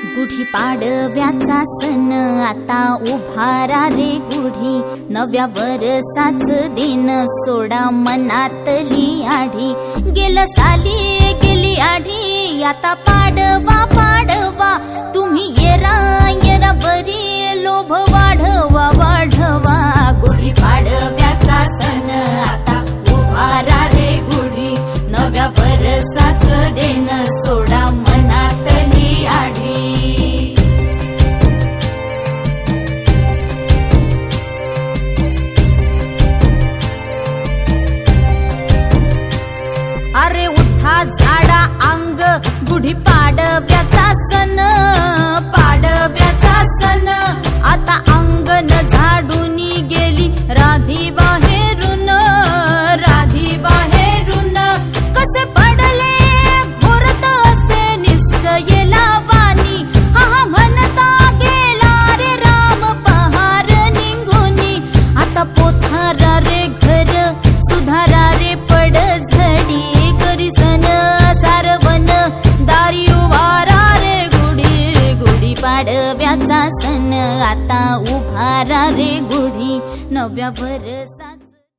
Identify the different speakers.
Speaker 1: गुढी पाडव्याचा सण आता उभारा रे गुढी, नव्या वर्षाच दिन सोडा मनातली आढी। गेलं साली गेली आढी, आता पाडवा पाडवा, तुम्ही येरा येरा बरी, लोभ वाढवा वाढवा। गुढी पाडव्याचा सण आता उभारा रे गुढी, नव्या वर्षाच दिन सोडा मनातली आढी। अरे उठा झाडा अंग, गुढी पाडव्याचा सण, पाडव्याचा सण आता अंगण झाडून गेली राधी बाहेरून, राधी बाहेरून। कसे पडले घोरत असे निश्चयला वाणी, हा म्हणता गेला रे राम पहार निघूनी। आता पोथारा रे घर सुधारा रे पड झडी, करी सन सारवन दारी उभारा रे गुढी। गुढी पाडव्याचा सण आता उभारा रे गुढी, नव्या वर्षा